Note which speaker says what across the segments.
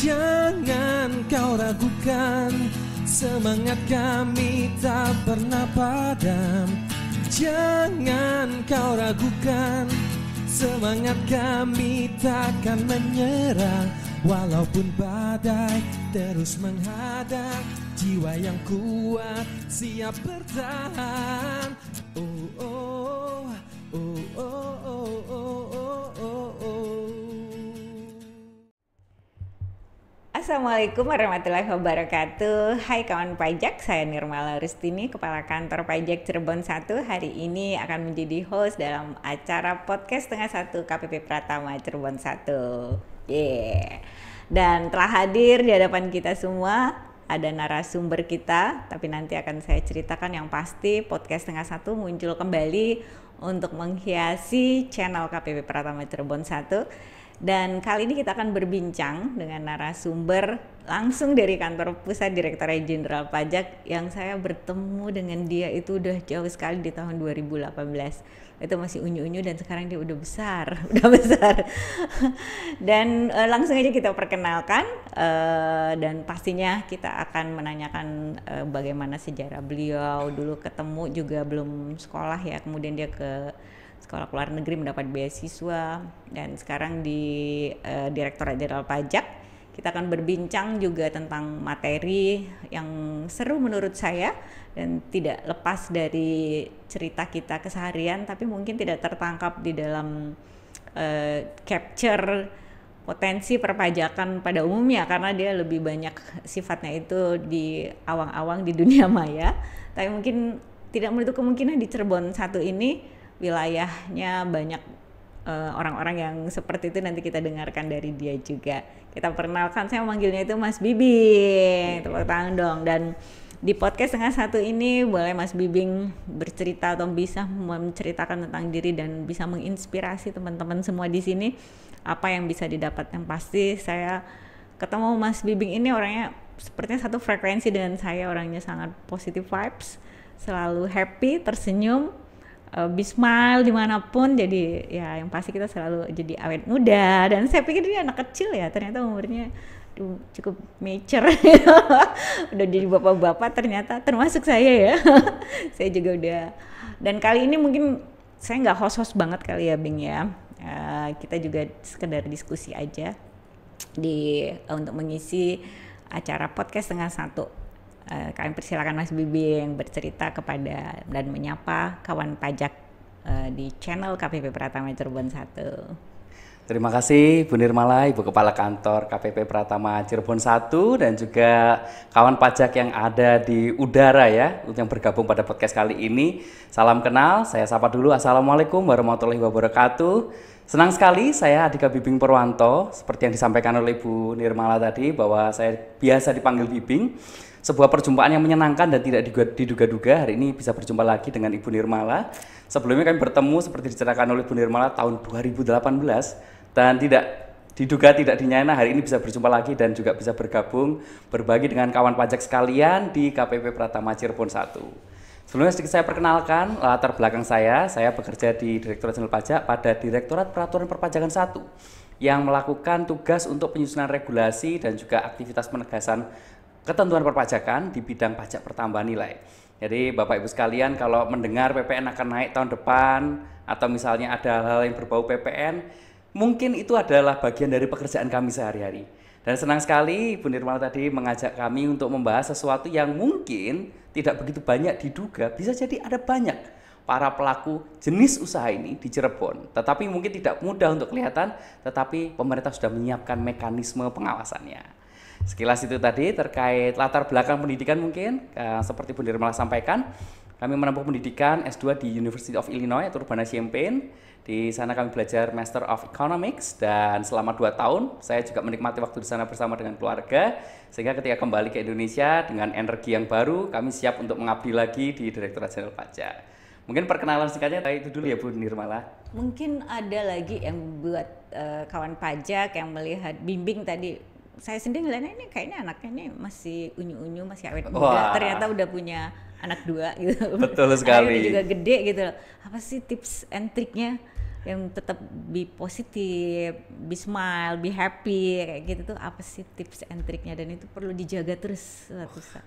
Speaker 1: Jangan kau ragukan, semangat kami tak pernah padam. Jangan kau ragukan, semangat kami takkan menyerah. Walaupun badai terus menghadang, jiwa yang kuat siap bertahan. Oh oh oh oh oh oh oh oh oh.
Speaker 2: Assalamualaikum warahmatullahi wabarakatuh. Hai kawan pajak, saya Nirmala Rustini, Kepala Kantor Pajak Cirebon 1. Hari ini akan menjadi host dalam acara podcast Setengah Satu KPP Pratama Cirebon 1. Dan telah hadir di hadapan kita semua ada narasumber kita, tapi nanti akan saya ceritakan. Yang pasti podcast Setengah Satu muncul kembali untuk menghiasi channel KPP Pratama Cirebon 1. Dan kali ini kita akan berbincang dengan narasumber langsung dari kantor pusat Direktorat Jenderal Pajak yang saya bertemu dengan dia itu udah jauh sekali di tahun 2018. Itu masih unyu-unyu dan sekarang dia udah besar. Dan langsung aja kita perkenalkan dan pastinya kita akan menanyakan bagaimana sejarah beliau. Dulu ketemu juga belum sekolah ya, kemudian dia ke sekolah luar negeri mendapat beasiswa dan sekarang di Direktorat Jenderal Pajak. Kita akan berbincang juga tentang materi yang seru menurut saya dan tidak lepas dari cerita kita keseharian, tapi mungkin tidak tertangkap di dalam capture potensi perpajakan pada umumnya karena dia lebih banyak sifatnya itu di awang-awang di dunia maya. Tapi mungkin tidak menutup kemungkinan di Cirebon 1 ini wilayahnya banyak orang-orang yang seperti itu. Nanti kita dengarkan dari dia juga. Kita perkenalkan, saya manggilnya itu Mas Bibing. Tepuk tangan dong. Dan di podcast Setengah Satu ini boleh Mas Bibing bercerita atau bisa menceritakan tentang diri dan bisa menginspirasi teman-teman semua di sini. Apa yang bisa didapat? Yang pasti saya ketemu Mas Bibing ini orangnya sepertinya satu frekuensi dengan saya. Orangnya sangat positive vibes, selalu happy, tersenyum, be smile dimanapun. Jadi ya yang pasti kita selalu jadi awet muda. Dan saya pikir dia anak kecil ya, ternyata umurnya cukup mature. Udah jadi bapak-bapak ternyata, termasuk saya ya. Saya juga udah. Dan kali ini mungkin saya nggak host banget kali ya Bing ya. Kita juga sekedar diskusi aja untuk mengisi acara podcast Setengah Satu. Kami persilakan Mas Bibing bercerita kepada dan menyapa kawan pajak di channel KPP Pratama Cirebon 1.
Speaker 3: Terima kasih Bu Nirmala, Ibu Kepala Kantor KPP Pratama Cirebon 1 dan juga kawan pajak yang ada di udara ya, yang bergabung pada podcast kali ini. Salam kenal, saya sapa dulu. Assalamualaikum warahmatullahi wabarakatuh. Senang sekali saya Andika Bibing Purwanto, seperti yang disampaikan oleh Ibu Nirmala tadi bahwa saya biasa dipanggil Bibing. Sebuah perjumpaan yang menyenangkan dan tidak diduga-duga hari ini bisa berjumpa lagi dengan Ibu Nirmala. Sebelumnya kami bertemu seperti diceritakan oleh Ibu Nirmala tahun 2018 dan tidak diduga tidak dinyana hari ini bisa berjumpa lagi dan juga bisa bergabung berbagi dengan kawan pajak sekalian di KPP Pratama Cirebon 1. Sebelumnya sedikit saya perkenalkan latar belakang saya bekerja di Direktorat Jenderal Pajak pada Direktorat Peraturan Perpajakan 1 yang melakukan tugas untuk penyusunan regulasi dan juga aktivitas penegasan ketentuan perpajakan di bidang pajak pertambahan nilai. Jadi Bapak Ibu sekalian kalau mendengar PPN akan naik tahun depan atau misalnya ada hal-hal yang berbau PPN, mungkin itu adalah bagian dari pekerjaan kami sehari-hari. Dan senang sekali Ibu Nirmala tadi mengajak kami untuk membahas sesuatu yang mungkin tidak begitu banyak diduga, bisa jadi ada banyak para pelaku jenis usaha ini di Cirebon. Tetapi mungkin tidak mudah untuk kelihatan, tetapi pemerintah sudah menyiapkan mekanisme pengawasannya. Sekilas itu tadi terkait latar belakang pendidikan mungkin, seperti Bu Nirmala sampaikan, kami menempuh pendidikan S2 di University of Illinois atau Urbana-Champaign. Di sana kami belajar Master of Economics dan selama 2 tahun saya juga menikmati waktu di sana bersama dengan keluarga. Sehingga ketika kembali ke Indonesia dengan energi yang baru, kami siap untuk mengabdi lagi di Direktorat Jenderal Pajak. Mungkin perkenalan singkatnya itu dulu ya Bu Nirmala.
Speaker 2: Mungkin ada lagi yang buat kawan pajak yang melihat Bibing tadi. Saya sendiri ngeliatnya ini kayaknya anaknya ini masih unyu-unyu, masih awet muda. Ternyata udah punya anak 2 gitu.
Speaker 3: Betul sekali.
Speaker 2: Udah juga gede gitu. Apa sih tips and triknya yang tetap be positif, be smile, be happy kayak gitu tuh apa sih tips and triknya, dan itu perlu dijaga terus suatu saat.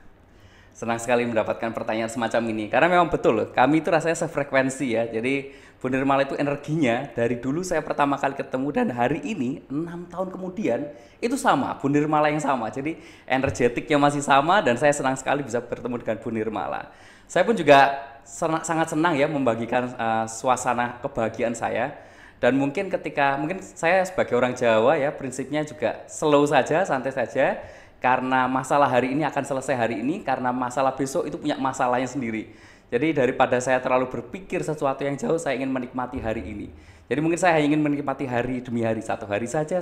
Speaker 3: Senang sekali mendapatkan pertanyaan semacam ini karena memang betul loh, kami itu rasanya sefrekuensi ya. Jadi Bu Nirmala itu energinya dari dulu saya pertama kali ketemu dan hari ini 6 tahun kemudian itu sama, Bu Nirmala yang sama. Jadi energetiknya masih sama dan saya senang sekali bisa bertemu dengan Bu Nirmala. Saya pun juga sangat senang ya membagikan suasana kebahagiaan saya. Dan mungkin saya sebagai orang Jawa ya prinsipnya juga slow saja, santai saja. Karena masalah hari ini akan selesai hari ini, karena masalah besok itu punya masalahnya sendiri. Jadi daripada saya terlalu berpikir sesuatu yang jauh, saya ingin menikmati hari ini. Jadi mungkin saya ingin menikmati hari demi hari, satu hari saja.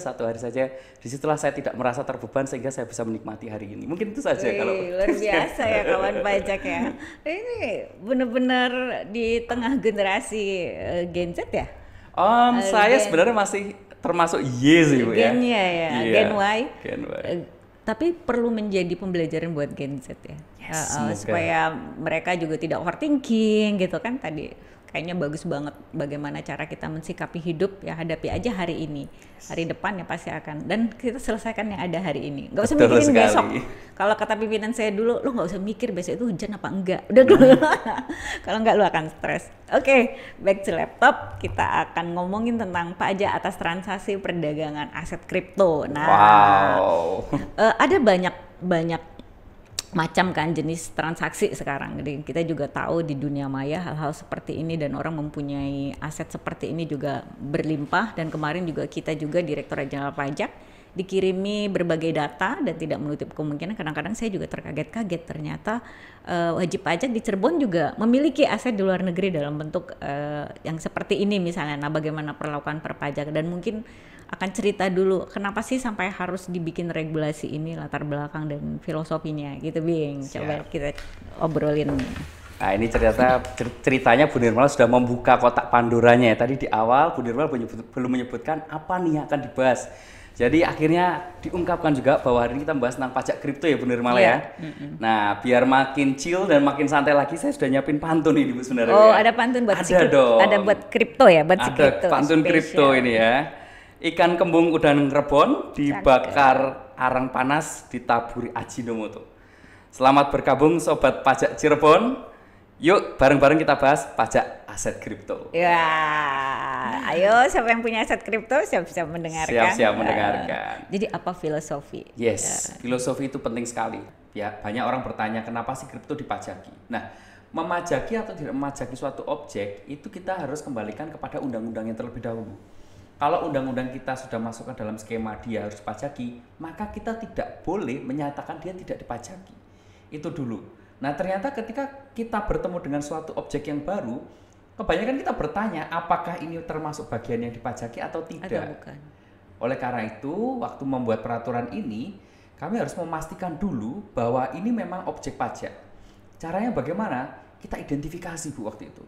Speaker 3: Disitulah saya tidak merasa terbeban sehingga saya bisa menikmati hari ini. Mungkin itu saja. Kalau
Speaker 2: luar biasa ya kawan pajak ya. Ini benar-benar di tengah generasi Gen Z ya?
Speaker 3: Saya sebenarnya masih termasuk Y sih Bu ya.
Speaker 2: Gen-nya ya,
Speaker 3: Iya,
Speaker 2: Gen Y.
Speaker 3: Gen Y.
Speaker 2: Tapi perlu menjadi pembelajaran buat Gen Z ya. Supaya mereka juga tidak overthinking gitu kan. Tadi kayaknya bagus banget bagaimana cara kita mensikapi hidup, ya hadapi aja hari ini. Hari depan ya pasti akan, dan kita selesaikan yang ada hari ini. Gak usah mikirin besok. Kalau kata pimpinan saya dulu, lo gak usah mikir besok itu hujan apa enggak. Udah dulu. Kalau enggak lo akan stres. Oke, back to laptop. Kita akan ngomongin tentang pajak atas transaksi perdagangan aset kripto. Nah, ada banyak macam kan jenis transaksi sekarang. Jadi kita juga tahu di dunia maya hal-hal seperti ini, dan orang mempunyai aset seperti ini juga berlimpah. Dan kemarin juga kita Direktorat Jenderal Pajak dikirimi berbagai data, dan tidak menutup kemungkinan kadang-kadang saya juga terkaget-kaget ternyata wajib pajak di Cirebon juga memiliki aset di luar negeri dalam bentuk yang seperti ini misalnya. Nah, bagaimana perlakuan perpajak, dan mungkin akan cerita dulu kenapa sih sampai harus dibikin regulasi ini, latar belakang dan filosofinya gitu, Bing. Coba kita obrolin.
Speaker 3: Nah, ini ceritanya Bu Nirmala sudah membuka kotak Pandoranya ya. Tadi di awal Bu Nirmala belum menyebutkan apa nih yang akan dibahas. Jadi akhirnya diungkapkan juga bahwa hari ini kita membahas tentang pajak kripto ya Bu Nirmala ya. Nah, biar makin chill dan makin santai lagi, saya sudah nyiapin pantun ini Bu sebenarnya.
Speaker 2: Oh, ada pantun buat ada buat kripto ya, buat
Speaker 3: ada pantun kripto ini ya. Ikan kembung udang rebon dibakar arang panas ditaburi Ajinomoto. Selamat bergabung sobat pajak Cirebon. Yuk bareng-bareng kita bahas pajak aset kripto.
Speaker 2: Ya, ayo siapa yang punya aset kripto siap-siap mendengarkan.
Speaker 3: Siap-siap mendengarkan.
Speaker 2: Jadi apa filosofi?
Speaker 3: Yes, filosofi itu penting sekali. Ya, banyak orang bertanya kenapa sih kripto dipajaki. Nah, memajaki atau tidak memajaki suatu objek itu kita harus kembalikan kepada undang-undang yang terlebih dahulu. Kalau undang-undang kita sudah masuk ke dalam skema dia harus dipajaki, maka kita tidak boleh menyatakan dia tidak dipajaki. Itu dulu. Nah, ternyata ketika kita bertemu dengan suatu objek yang baru, kebanyakan kita bertanya apakah ini termasuk bagian yang dipajaki atau tidak.
Speaker 2: Atau bukan.
Speaker 3: Oleh karena itu, waktu membuat peraturan ini, kami harus memastikan dulu bahwa ini memang objek pajak. Caranya bagaimana? Kita identifikasi Bu waktu itu.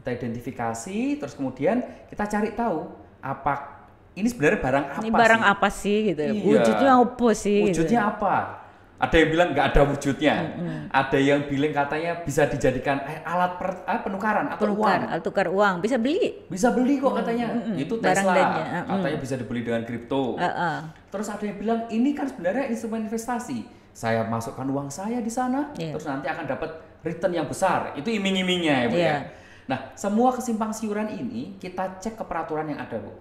Speaker 3: Kita identifikasi, terus kemudian kita cari tahu apa ini sebenarnya barang apa sih?
Speaker 2: Ini barang apa sih gitu? Iya. Wujudnya apa sih?
Speaker 3: Wujudnya gitu. Apa? Ada yang bilang nggak ada wujudnya. Ada yang bilang katanya bisa dijadikan alat penukaran atau uang.
Speaker 2: Alat tukar uang, bisa beli.
Speaker 3: Bisa beli kok katanya. Itu Tesla. Katanya bisa dibeli dengan kripto. Terus ada yang bilang ini kan sebenarnya instrumen investasi. Saya masukkan uang saya di sana, terus nanti akan dapat return yang besar. Itu iming-imingnya ya Bu ya. Nah, semua kesimpang siuran ini kita cek ke peraturan yang ada Bu.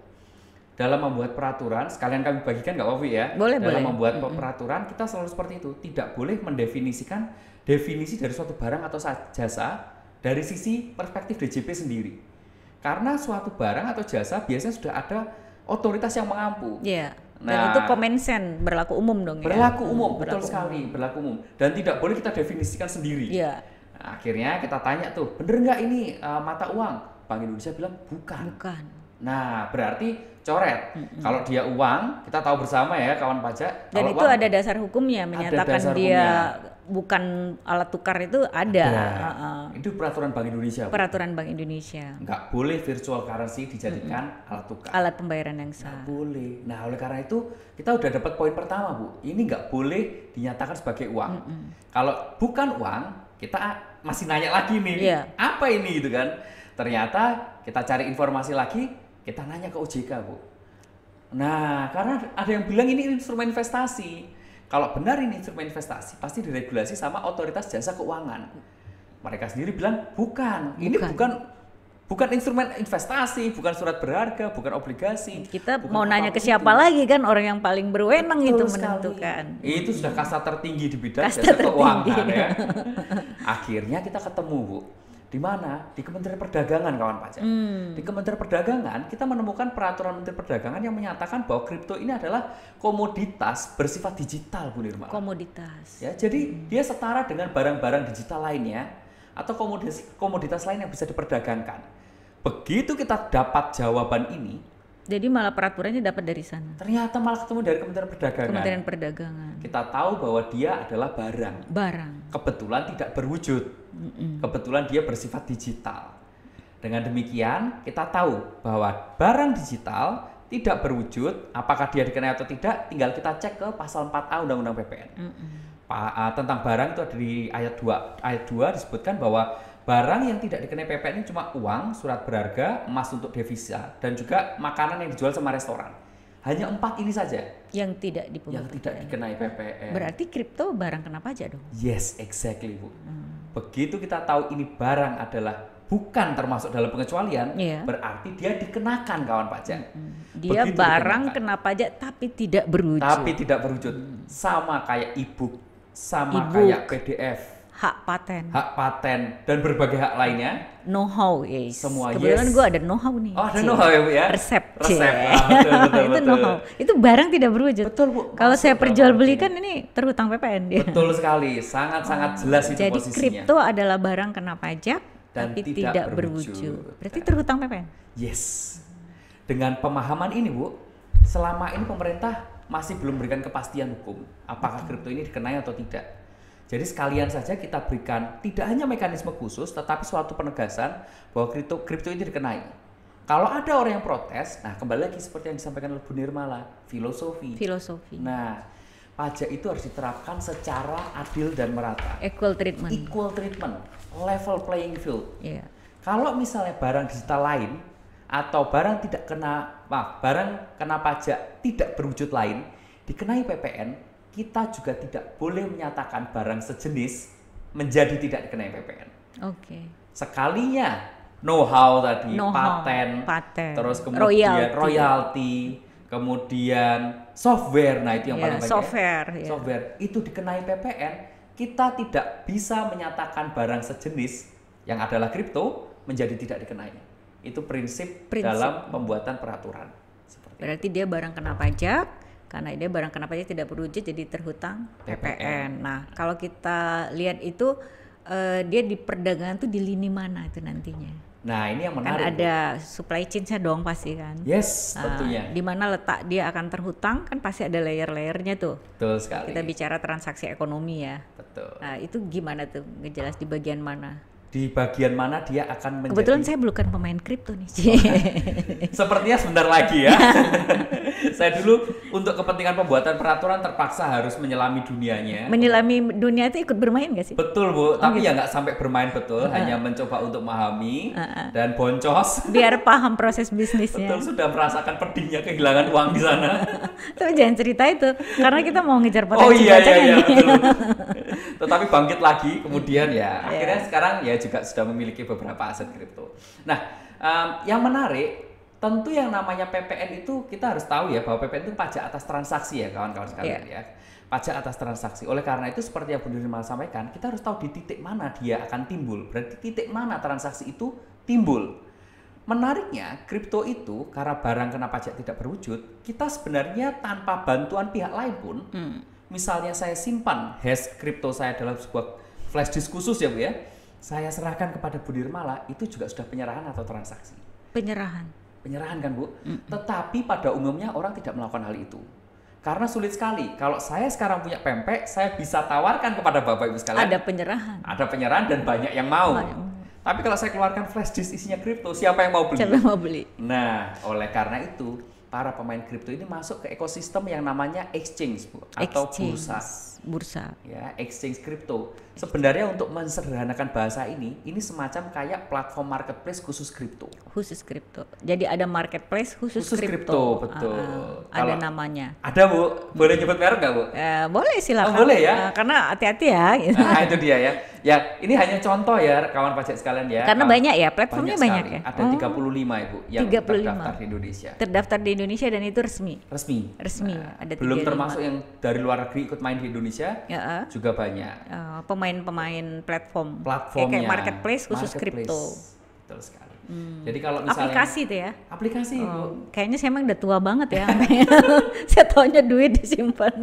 Speaker 3: Dalam membuat peraturan, sekalian kami bagikan nggak apa-apa ya. Dalam membuat peraturan kita selalu seperti itu, tidak boleh mendefinisikan definisi dari suatu barang atau jasa dari sisi perspektif DJP sendiri. Karena suatu barang atau jasa biasanya sudah ada otoritas yang mengampu.
Speaker 2: Iya. Dan itu common sense, berlaku umum dong ya.
Speaker 3: Berlaku umum, betul sekali, berlaku umum. Dan tidak boleh kita definisikan sendiri.
Speaker 2: Iya.
Speaker 3: Nah, akhirnya kita tanya tuh, bener nggak ini mata uang? Bank Indonesia bilang bukan. Nah, berarti coret. Kalau dia uang, kita tahu bersama ya kawan pajak.
Speaker 2: Dan itu ada dasar hukumnya menyatakan dia bukan alat tukar itu ada.
Speaker 3: Itu peraturan Bank Indonesia.
Speaker 2: Peraturan Bank Indonesia.
Speaker 3: Nggak boleh virtual currency dijadikan alat tukar.
Speaker 2: Alat pembayaran yang sah.
Speaker 3: Nggak boleh. Nah, oleh karena itu kita udah dapat poin pertama Bu. Ini nggak boleh dinyatakan sebagai uang. Kalau bukan uang, kita masih nanya lagi nih, apa ini gitu kan? Ternyata kita cari informasi lagi, Kita nanya ke OJK, Bu. Nah, karena ada yang bilang ini instrumen investasi. Kalau benar ini instrumen investasi, pasti diregulasi sama otoritas jasa keuangan. Mereka sendiri bilang bukan. Ini bukan instrumen investasi, bukan surat berharga, bukan obligasi.
Speaker 2: Kita
Speaker 3: bukan
Speaker 2: mau nanya ke
Speaker 3: apapun
Speaker 2: siapa
Speaker 3: itu.
Speaker 2: lagi kan, orang yang paling berwenang
Speaker 3: Betul
Speaker 2: itu
Speaker 3: sekali.
Speaker 2: menentukan.
Speaker 3: Itu sudah kasta tertinggi di bidang
Speaker 2: Kasta
Speaker 3: jasa
Speaker 2: tertinggi.
Speaker 3: keuangan ya. Akhirnya kita ketemu, Bu. Di mana? Di Kementerian Perdagangan, kawan pajak. Di Kementerian Perdagangan kita menemukan peraturan Menteri Perdagangan yang menyatakan bahwa kripto ini adalah komoditas bersifat digital, Bu Nirmala.
Speaker 2: Komoditas.
Speaker 3: Ya, jadi dia setara dengan barang-barang digital lainnya atau komoditas lain yang bisa diperdagangkan. Begitu kita dapat jawaban ini,
Speaker 2: Jadi malah peraturannya dapat dari sana.
Speaker 3: ternyata malah ketemu dari Kementerian Perdagangan.
Speaker 2: Kementerian Perdagangan.
Speaker 3: Kita tahu bahwa dia adalah barang.
Speaker 2: Barang.
Speaker 3: Kebetulan tidak berwujud. Kebetulan dia bersifat digital. Dengan demikian, kita tahu bahwa barang digital tidak berwujud, apakah dia dikenai atau tidak, tinggal kita cek ke pasal 4A Undang-Undang PPN. Tentang barang itu ada di ayat 2. Ayat 2 disebutkan bahwa barang yang tidak dikenai PPN ini cuma uang, surat berharga, emas untuk devisa, dan juga makanan yang dijual sama restoran. Hanya 4 ini saja
Speaker 2: Yang tidak dipungut.
Speaker 3: yang tidak dikenai PPN.
Speaker 2: Berarti kripto barang kena pajak dong?
Speaker 3: Yes, exactly, Bu. Begitu kita tahu ini barang adalah bukan termasuk dalam pengecualian,
Speaker 2: Iya.
Speaker 3: berarti dia dikenakan, kawan pajak.
Speaker 2: Dia
Speaker 3: Begitu
Speaker 2: barang
Speaker 3: dikenakan.
Speaker 2: kena pajak tapi tidak berwujud.
Speaker 3: Tapi tidak berwujud. Sama kayak e-book, sama
Speaker 2: E-book.
Speaker 3: kayak PDF,
Speaker 2: Hak paten,
Speaker 3: hak paten, dan berbagai hak lainnya.
Speaker 2: know-how, yes.
Speaker 3: Semua,
Speaker 2: Kebetulan
Speaker 3: yes.
Speaker 2: gue ada know-how nih.
Speaker 3: Oh, ada
Speaker 2: Cie.
Speaker 3: know-how ya, Bu ya?
Speaker 2: Resep.
Speaker 3: Resep.
Speaker 2: Cie.
Speaker 3: Ah, betul, betul,
Speaker 2: Itu
Speaker 3: betul.
Speaker 2: know-how. Itu barang tidak berwujud.
Speaker 3: Betul, Bu.
Speaker 2: Kalau
Speaker 3: Masuk
Speaker 2: saya
Speaker 3: dalam
Speaker 2: perjualbelikan ini terhutang PPN dia.
Speaker 3: Betul sekali, sangat-sangat jelas itu
Speaker 2: Jadi
Speaker 3: posisinya.
Speaker 2: kripto adalah barang kena pajak
Speaker 3: Dan
Speaker 2: tapi
Speaker 3: tidak
Speaker 2: tidak
Speaker 3: berwujud.
Speaker 2: berwujud. Berarti terhutang PPN.
Speaker 3: Yes. Dengan pemahaman ini, Bu, selama ini pemerintah masih belum berikan kepastian hukum apakah kripto ini dikenai atau tidak. Jadi sekalian saja kita berikan tidak hanya mekanisme khusus tetapi suatu penegasan bahwa kripto ini dikenai. Kalau ada orang yang protes, nah kembali lagi seperti yang disampaikan oleh Bu Nirmala, filosofi. Nah, pajak itu harus diterapkan secara adil dan merata.
Speaker 2: Equal treatment.
Speaker 3: Equal treatment, level playing field.
Speaker 2: Iya.
Speaker 3: Kalau misalnya barang digital lain atau barang kena pajak tidak berwujud lain dikenai PPN, kita juga tidak boleh menyatakan barang sejenis menjadi tidak dikenai PPN.
Speaker 2: Oke.
Speaker 3: Sekalinya know-how tadi,
Speaker 2: Know-how,
Speaker 3: paten,
Speaker 2: paten,
Speaker 3: terus kemudian
Speaker 2: royalty.
Speaker 3: royalty, kemudian software, nah itu yang
Speaker 2: Iya,
Speaker 3: paling banyak.
Speaker 2: software, ya.
Speaker 3: Itu dikenai PPN, kita tidak bisa menyatakan barang sejenis yang adalah kripto menjadi tidak dikenai. Itu prinsip dalam pembuatan peraturan. Seperti
Speaker 2: Berarti dia barang kena pajak, karena dia barang kena pajak tidak berwujud jadi terhutang PPN. Nah, kalau kita lihat itu dia di perdagangan tuh di lini mana itu nantinya?
Speaker 3: Nah, ini yang
Speaker 2: Kan
Speaker 3: menarik.
Speaker 2: ada supply chain-nya dong pasti kan.
Speaker 3: Yes,
Speaker 2: Nah,
Speaker 3: tentunya.
Speaker 2: di mana letak dia akan terhutang kan pasti ada layer-layernya tuh.
Speaker 3: Betul sekali.
Speaker 2: Kita bicara transaksi ekonomi ya.
Speaker 3: Betul.
Speaker 2: Nah, itu gimana tuh? Ngejelas di bagian mana?
Speaker 3: Di bagian mana dia akan menjadi.
Speaker 2: Kebetulan saya bukan pemain kripto nih.
Speaker 3: Sepertinya sebentar lagi ya. Saya dulu untuk kepentingan pembuatan peraturan terpaksa harus menyelami dunianya.
Speaker 2: Menyelami dunia itu ikut bermain gak sih?
Speaker 3: Betul, Bu, tapi ya nggak sampai bermain betul, hanya mencoba untuk memahami dan boncos.
Speaker 2: Biar paham proses bisnisnya.
Speaker 3: Betul, sudah merasakan pedihnya kehilangan uang di sana.
Speaker 2: Tapi jangan cerita itu, karena kita mau ngejar
Speaker 3: Oh
Speaker 2: potensi
Speaker 3: iya,
Speaker 2: pajaknya nih.
Speaker 3: betul. Tetapi bangkit lagi, kemudian ya akhirnya sekarang ya juga sudah memiliki beberapa aset kripto. Nah, yang menarik tentu yang namanya PPN itu kita harus tahu ya bahwa PPN itu pajak atas transaksi ya kawan-kawan sekalian ya. Pajak atas transaksi. Oleh karena itu seperti yang Bu Nirmala sampaikan, kita harus tahu di titik mana dia akan timbul. Berarti titik mana transaksi itu timbul. Menariknya, kripto itu karena barang kena pajak tidak berwujud, kita sebenarnya tanpa bantuan pihak lain pun, misalnya saya simpan hash kripto saya dalam sebuah flash disk khusus ya Bu ya, saya serahkan kepada Bu Nirmala, itu juga sudah penyerahan atau transaksi. Penyerahan kan Bu? Tetapi pada umumnya orang tidak melakukan hal itu. Karena sulit sekali. Kalau saya sekarang punya pempek, saya bisa tawarkan kepada Bapak Ibu sekalian.
Speaker 2: Ada penyerahan.
Speaker 3: Ada penyerahan dan banyak yang mau. Tapi kalau saya keluarkan flash disk isinya kripto, siapa yang mau beli?
Speaker 2: Siapa yang mau beli?
Speaker 3: Nah, oleh karena itu para pemain kripto ini masuk ke ekosistem yang namanya exchange, Bu, atau bursa. Ya, exchange kripto. Sebenarnya untuk mensederhanakan bahasa ini semacam kayak platform marketplace khusus kripto.
Speaker 2: Khusus kripto. Jadi ada marketplace khusus
Speaker 3: kripto, betul.
Speaker 2: Ada namanya.
Speaker 3: Ada, Bu. Boleh nyebut merek nggak, Bu?
Speaker 2: Boleh, silakan.
Speaker 3: Boleh ya.
Speaker 2: Karena hati-hati ya. Gitu.
Speaker 3: Itu dia ya. Ya, ini hanya contoh ya, kawan pajak sekalian ya.
Speaker 2: Karena banyak ya, platformnya banyak ya.
Speaker 3: Ada 35 Ibu yang
Speaker 2: 35.
Speaker 3: terdaftar di Indonesia.
Speaker 2: Terdaftar di Indonesia dan itu resmi.
Speaker 3: Nah,
Speaker 2: Ada
Speaker 3: belum
Speaker 2: 35.
Speaker 3: termasuk yang dari luar negeri ikut main di Indonesia. Juga banyak.
Speaker 2: Pemain platformnya.
Speaker 3: Platformnya.
Speaker 2: Kayak marketplace khusus kripto.
Speaker 3: Betul sekali. Jadi kalau misalnya
Speaker 2: aplikasi itu ya.
Speaker 3: Aplikasi, Bu.
Speaker 2: Kayaknya saya emang udah tua banget ya. Saya taunya duit disimpan.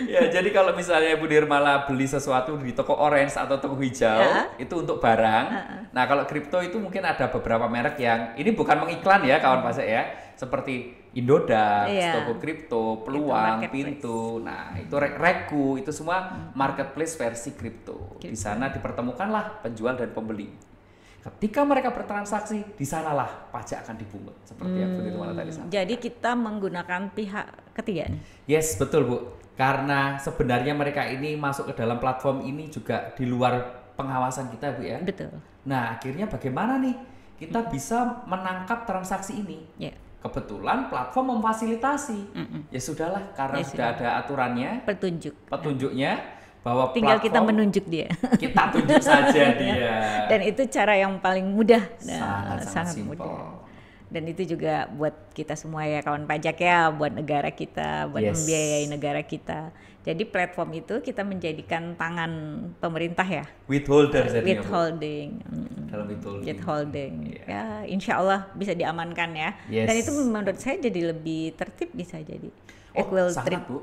Speaker 3: Ya, jadi kalau misalnya Bu Nirmala beli sesuatu di toko orange atau toko hijau, itu untuk barang. Nah, kalau kripto itu mungkin ada beberapa merek yang ini bukan mengiklan ya, kawan pasek ya. Seperti Indodax, toko kripto, Peluang, Pintu. Nah, itu Reku, itu semua marketplace versi kripto. Di sana dipertemukanlah penjual dan pembeli. Ketika mereka bertransaksi, di sanalah pajak akan dipungut seperti yang Bu Nirmala tadi sampaikan.
Speaker 2: Jadi kita menggunakan pihak ketiga nih.
Speaker 3: Yes, betul, Bu. Karena sebenarnya mereka ini masuk ke dalam platform ini juga di luar pengawasan kita, Bu ya.
Speaker 2: Betul.
Speaker 3: Nah, akhirnya bagaimana nih kita bisa menangkap transaksi ini? Kebetulan platform memfasilitasi. Ya sudahlah, karena sudah ada aturannya, petunjuknya. Bahwa
Speaker 2: tinggal kita menunjuk dia.
Speaker 3: Kita tunjuk saja dia.
Speaker 2: Dan itu cara yang paling mudah.
Speaker 3: Sangat
Speaker 2: mudah. Dan itu juga buat kita semua ya, kawan pajak ya, buat negara kita, buat membiayai negara kita. Jadi platform itu kita menjadikan tangan pemerintah ya. Withholding. Ya, insya Allah bisa diamankan ya. Dan itu menurut saya jadi lebih tertib, bisa jadi.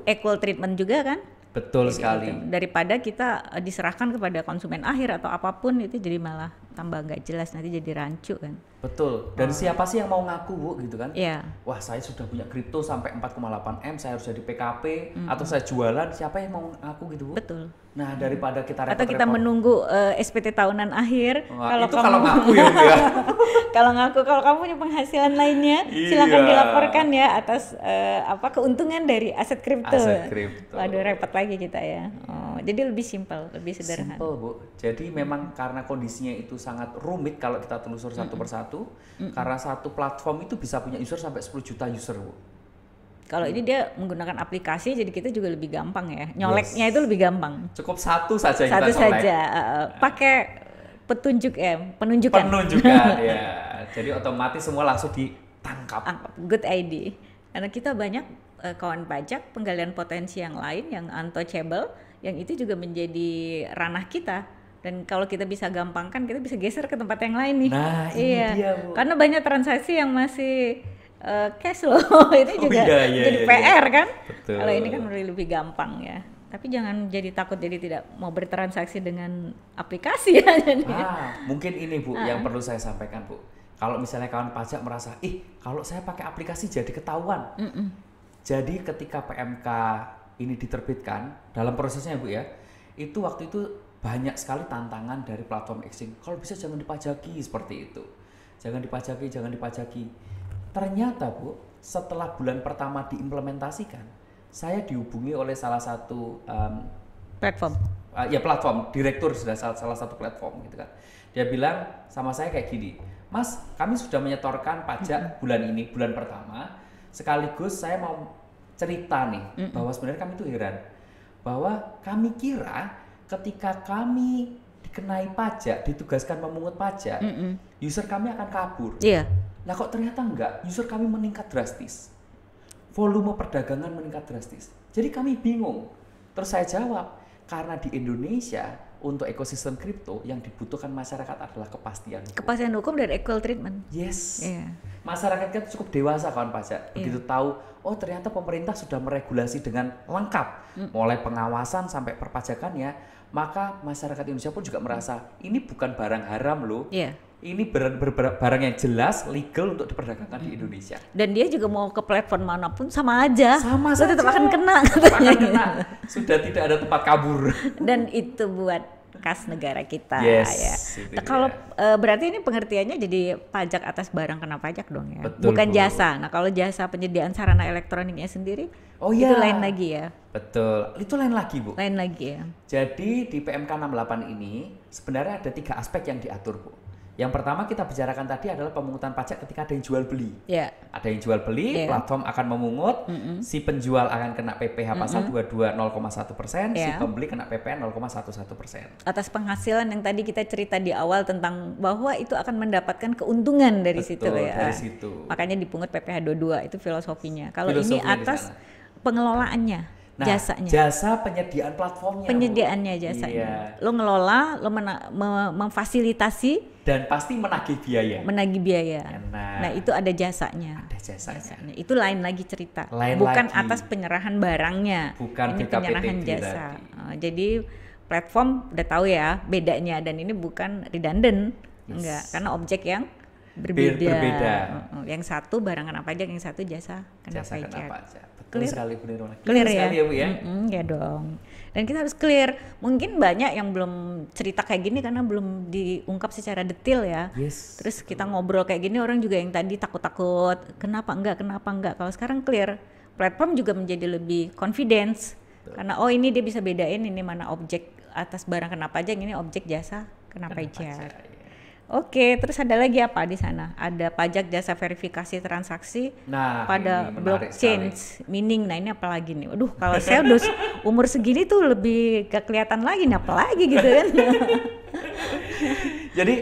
Speaker 2: Equal treatment juga kan?
Speaker 3: Betul sekali.
Speaker 2: Gitu. Daripada kita diserahkan kepada konsumen akhir atau apapun, itu jadi malah tambah nggak jelas, nanti jadi rancu kan.
Speaker 3: Betul. Dan siapa sih yang mau ngaku, Bu, gitu kan?
Speaker 2: Iya.
Speaker 3: Wah, saya sudah punya kripto sampai 4,8 M, saya harus jadi PKP atau saya jualan, siapa yang mau ngaku gitu, Bu?
Speaker 2: Betul.
Speaker 3: Nah, daripada kita repot-repot.
Speaker 2: Atau kita menunggu SPT tahunan akhir.
Speaker 3: Kalau ngaku ya, Bu ya.
Speaker 2: Kalau kamu punya penghasilan lainnya, silakan dilaporkan ya atas keuntungan dari aset kripto. Waduh, repot lagi kita ya. Jadi lebih simpel, lebih sederhana.
Speaker 3: Simpel, Bu. Jadi memang karena kondisinya itu sangat rumit kalau kita telusur satu persatu. Karena satu platform itu bisa punya user sampai 10 juta user, Bu.
Speaker 2: Kalau ini dia menggunakan aplikasi, jadi kita juga lebih gampang ya. Nyoleknya itu lebih gampang.
Speaker 3: Cukup satu saja kita
Speaker 2: colek. Satu saja. Pakai penunjukan
Speaker 3: ya. Jadi otomatis semua langsung ditangkap.
Speaker 2: Good idea. Karena kita banyak kawan pajak penggalian potensi yang lain yang untouchable, yang itu juga menjadi ranah kita. Dan kalau kita bisa gampangkan, kita bisa geser ke tempat yang lain nih.
Speaker 3: Nah, ini dia, Bu.
Speaker 2: Karena banyak transaksi yang masih cash loh. Itu juga jadi PR kan.
Speaker 3: Betul.
Speaker 2: Kalau ini kan lebih gampang ya. Tapi jangan jadi takut jadi tidak mau bertransaksi dengan aplikasi ya.
Speaker 3: Mungkin ini, Bu, yang perlu saya sampaikan, Bu. Kalau misalnya kawan pajak merasa, kalau saya pakai aplikasi jadi ketahuan. Jadi ketika PMK ini diterbitkan, dalam prosesnya, Bu ya, itu waktu itu banyak sekali tantangan dari platform exchange. Kalau bisa jangan dipajaki, seperti itu. Jangan dipajaki. Ternyata, Bu, setelah bulan pertama diimplementasikan, saya dihubungi oleh salah satu platform, direktur salah satu platform gitu kan. Dia bilang sama saya kayak gini, Mas, kami sudah menyetorkan pajak bulan ini, bulan pertama. Sekaligus saya mau cerita nih, bahwa sebenarnya kami itu heran. Bahwa kami kira ketika kami dikenai pajak, ditugaskan memungut pajak, user kami akan kabur.
Speaker 2: Iya.
Speaker 3: Nah kok ternyata enggak, user kami meningkat drastis. Volume perdagangan meningkat drastis. Jadi kami bingung. Terus saya jawab, karena di Indonesia untuk ekosistem kripto yang dibutuhkan masyarakat adalah kepastian hukum.
Speaker 2: Kepastian hukum dan equal treatment.
Speaker 3: Yes. Masyarakat kita cukup dewasa, kawan pajak. Begitu tahu, oh ternyata pemerintah sudah meregulasi dengan lengkap, mulai pengawasan sampai perpajakannya, maka masyarakat Indonesia pun juga merasa ini bukan barang haram loh. Ini barang yang jelas, legal untuk diperdagangkan di Indonesia.
Speaker 2: Dan dia juga mau ke platform manapun sama aja.
Speaker 3: Sama saja.
Speaker 2: Tetap akan kena.
Speaker 3: Sudah tidak ada tempat kabur.
Speaker 2: Dan itu buat kas negara kita
Speaker 3: Yes,
Speaker 2: ya.
Speaker 3: itu
Speaker 2: Nah, kalau
Speaker 3: dia.
Speaker 2: berarti ini pengertiannya jadi pajak atas barang kena pajak dong ya,
Speaker 3: Betul,
Speaker 2: bukan
Speaker 3: Bu.
Speaker 2: jasa. Nah kalau jasa penyediaan sarana elektroniknya sendiri,
Speaker 3: Oh
Speaker 2: itu
Speaker 3: iya.
Speaker 2: lain lagi ya,
Speaker 3: Betul, itu lain lagi Bu.
Speaker 2: lain lagi ya.
Speaker 3: Jadi di PMK 68 ini sebenarnya ada 3 aspek yang diatur Bu. Yang pertama kita bicarakan tadi adalah pemungutan pajak ketika ada yang jual beli.
Speaker 2: Ya.
Speaker 3: Ada yang jual beli,
Speaker 2: Iya.
Speaker 3: platform akan memungut, si penjual akan kena PPh pasal 22 0,1%, si
Speaker 2: Iya.
Speaker 3: pembeli kena PPN 0,11%.
Speaker 2: Atas penghasilan yang tadi kita cerita di awal tentang bahwa itu akan mendapatkan keuntungan dari situ
Speaker 3: Betul,
Speaker 2: ya.
Speaker 3: dari situ.
Speaker 2: Makanya dipungut PPh 22 itu filosofinya. Kalau ini
Speaker 3: Filosofinya di
Speaker 2: atas
Speaker 3: sana.
Speaker 2: pengelolaannya,
Speaker 3: Nah,
Speaker 2: jasanya.
Speaker 3: jasa penyediaan platformnya. Bu.
Speaker 2: Penyediaannya jasanya.
Speaker 3: Iya.
Speaker 2: Lo ngelola, lo memfasilitasi,
Speaker 3: Dan pasti menagih biaya.
Speaker 2: menagih biaya.
Speaker 3: Enak.
Speaker 2: Nah, itu ada jasanya.
Speaker 3: Ada jasanya.
Speaker 2: Jasanya. Itu lain lagi cerita.
Speaker 3: Lain
Speaker 2: Bukan
Speaker 3: lagi.
Speaker 2: atas penyerahan barangnya.
Speaker 3: Bukan
Speaker 2: ini
Speaker 3: BKPTB
Speaker 2: penyerahan jasa.
Speaker 3: tadi.
Speaker 2: Jadi platform udah tahu ya bedanya, dan ini bukan redundant.
Speaker 3: Yes.
Speaker 2: Enggak, karena objek yang berbeda.
Speaker 3: Berbeda.
Speaker 2: Yang satu barang kena pajak, yang satu jasa kena
Speaker 3: Jasa
Speaker 2: pajak.
Speaker 3: kena pajak. Betul
Speaker 2: Clear?
Speaker 3: sekali Bu Nirmala.
Speaker 2: Clear ya?
Speaker 3: sekali ya Bu ya.
Speaker 2: Ya dong. Dan kita harus clear. Mungkin banyak yang belum cerita kayak gini karena belum diungkap secara detail ya.
Speaker 3: Yes.
Speaker 2: Terus kita ngobrol kayak gini, orang juga yang tadi takut-takut, kenapa enggak. Kalau sekarang clear, platform juga menjadi lebih confidence. Karena oh ini dia bisa bedain ini mana objek atas barang kena pajak, ini objek jasa kena pajak.
Speaker 3: ya.
Speaker 2: Oke, terus ada lagi apa di sana? Ada pajak jasa verifikasi transaksi
Speaker 3: Nah,
Speaker 2: pada
Speaker 3: ini menarik
Speaker 2: blockchain mining. Nah, ini apa lagi nih? Waduh, kalau saya udah umur segini tuh lebih gak kelihatan lagi nih, apa lagi gitu kan.
Speaker 3: Jadi